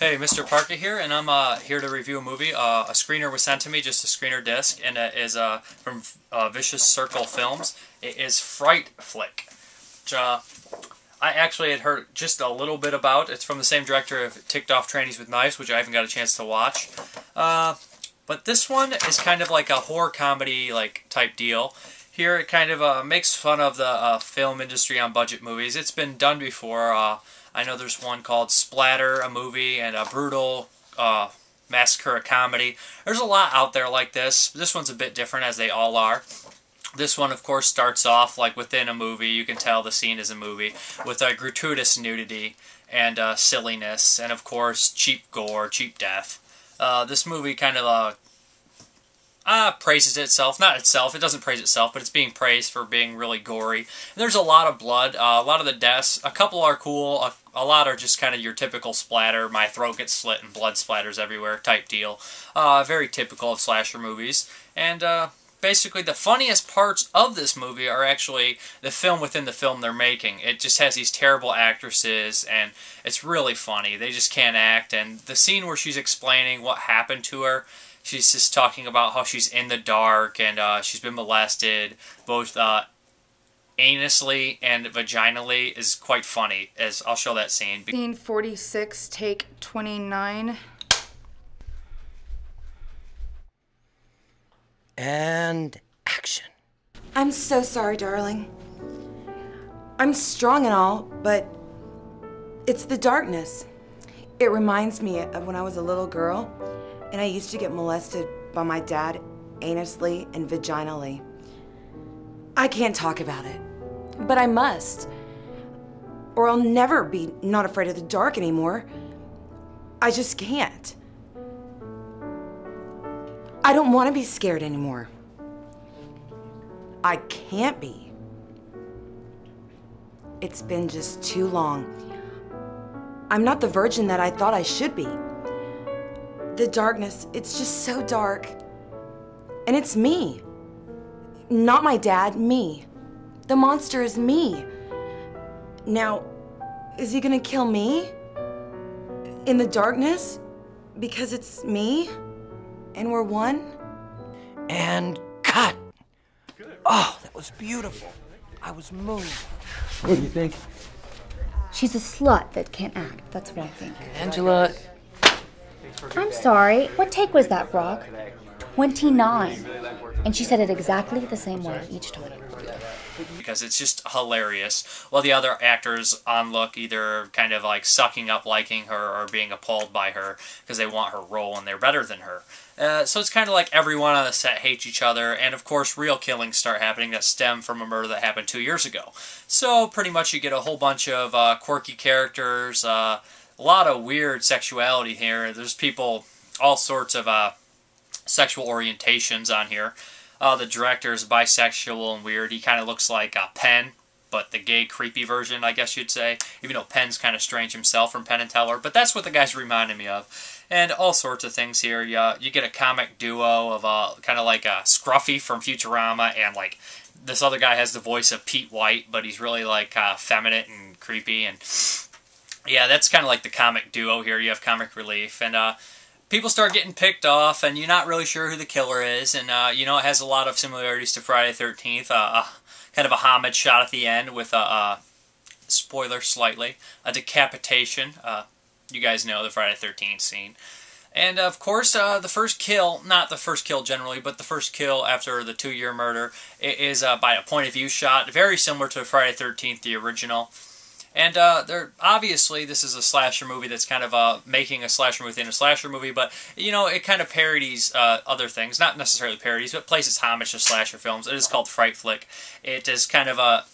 Hey, Mrparka here, and I'm here to review a movie. A screener was sent to me, just a screener disc, and it is from Vicious Circle Films. It is Fright Flick, which I actually had heard just a little bit about. It's from the same director of Ticked Off Trannies with Knives, which I haven't got a chance to watch. But this one is kind of like a horror comedy type deal. Here it kind of makes fun of the film industry on budget movies. It's been done before. I know there's one called Splatter, a movie, and a Brutal Massacre, a comedy. There's a lot out there like this. This one's a bit different, as they all are. This one, of course, starts off like within a movie. You can tell the scene is a movie with a gratuitous nudity and silliness, and of course, cheap gore, cheap death. This movie kind of praises itself. Not itself, it doesn't praise itself, but it's being praised for being really gory. And there's a lot of blood, a lot of the deaths. A couple are cool, a lot are just kind of your typical splatter, my throat gets slit and blood splatters everywhere type deal. Very typical of slasher movies. And basically the funniest parts of this movie are actually the film within the film they're making. It just has these terrible actresses, and it's really funny. They just can't act, and the scene where she's explaining what happened to her, she's just talking about how she's in the dark and she's been molested, both anusly and vaginally, is quite funny. As I'll show that scene. Scene 46, take 29. And action. I'm so sorry, darling. I'm strong and all, but it's the darkness. It reminds me of when I was a little girl and I used to get molested by my dad anusly and vaginally. I can't talk about it, but I must, or I'll never be not afraid of the dark anymore. I just can't. I don't want to be scared anymore. I can't be. It's been just too long. I'm not the virgin that I thought I should be. The darkness, it's just so dark. And it's me. Not my dad, me. The monster is me. Now, is he gonna kill me? In the darkness? Because it's me? And we're one? And cut. Oh, that was beautiful. I was moved. What do you think? She's a slut that can't act. That's what I think. Angela. I'm sorry. What take was that, Brock? 29. And she said it exactly the same way each time. Because it's just hilarious, while the other actors on look either kind of like sucking up liking her or being appalled by her because they want her role and they're better than her. So it's kind of like everyone on the set hates each other, and of course real killings start happening that stem from a murder that happened 2 years ago. So pretty much you get a whole bunch of quirky characters, a lot of weird sexuality here. There's people, all sorts of sexual orientations on here. The director is bisexual and weird. He kind of looks like Penn, but the gay, creepy version, I guess you'd say. Even though Penn's kind of strange himself from Penn and Teller. But that's what the guy's reminding me of. And all sorts of things here. You get a comic duo of kind of like Scruffy from Futurama, and like this other guy has the voice of Pete White, but he's really like feminine and creepy. And yeah, that's kind of like the comic duo here. You have comic relief, and people start getting picked off, and you're not really sure who the killer is, and you know, it has a lot of similarities to Friday the 13th, kind of a homage shot at the end with a spoiler slightly, a decapitation. You guys know the Friday the 13th scene. And of course, the first kill, not the first kill generally, but the first kill after the 2-year murder, is by a point of view shot, very similar to Friday the 13th, the original. And obviously, this is a slasher movie that's kind of making a slasher within a slasher movie, but, you know, it kind of parodies other things. Not necessarily parodies, but plays its homage to slasher films. It is called Fright Flick. It is kind of a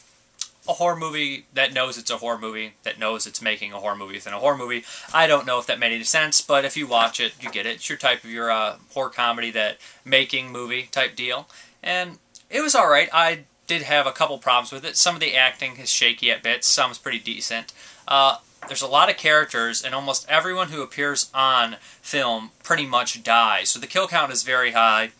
horror movie that knows it's a horror movie, that knows it's making a horror movie within a horror movie. I don't know if that made any sense, but if you watch it, you get it. It's your type of your horror comedy, that making movie type deal. And it was alright. I did have a couple problems with it. Some of the acting is shaky at bits, some's pretty decent. There's a lot of characters, and almost everyone who appears on film pretty much dies. So the kill count is very high.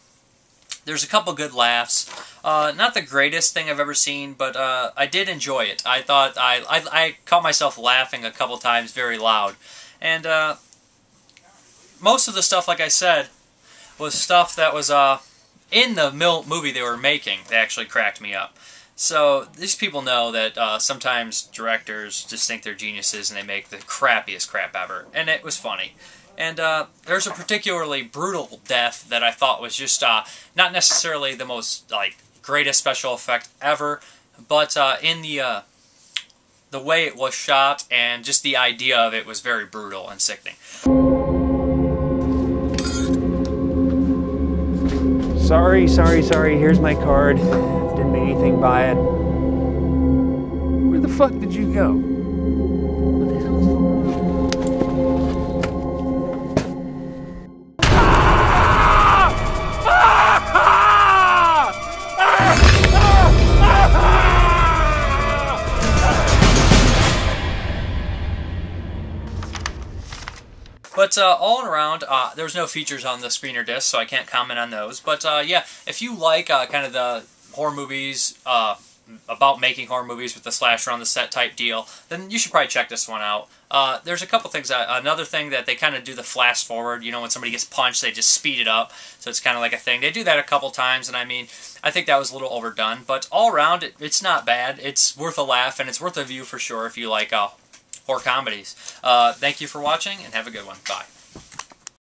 There's a couple good laughs. Not the greatest thing I've ever seen, but I did enjoy it. I thought I caught myself laughing a couple times very loud. And most of the stuff, like I said, was stuff that was in the movie they were making. They actually cracked me up. So these people know that sometimes directors just think they're geniuses and they make the crappiest crap ever. And it was funny. And there's a particularly brutal death that I thought was just not necessarily the most greatest special effect ever, but in the way it was shot and just the idea of it was very brutal and sickening. Sorry. Here's my card. Didn't mean anything by it. Where the fuck did you go? What the hell is But all around, there was no features on the screener disc, so I can't comment on those. But yeah, if you like kind of the horror movies, about making horror movies with the slasher on the set type deal, then you should probably check this one out. There's a couple things. Another thing that they kind of do the flash forward. You know, when somebody gets punched, they just speed it up. So it's kind of like a thing. They do that a couple times, and I mean, I think that was a little overdone. But all around, it's not bad. It's worth a laugh, and it's worth a view for sure if you like horror comedies. Thank you for watching, and have a good one. Bye.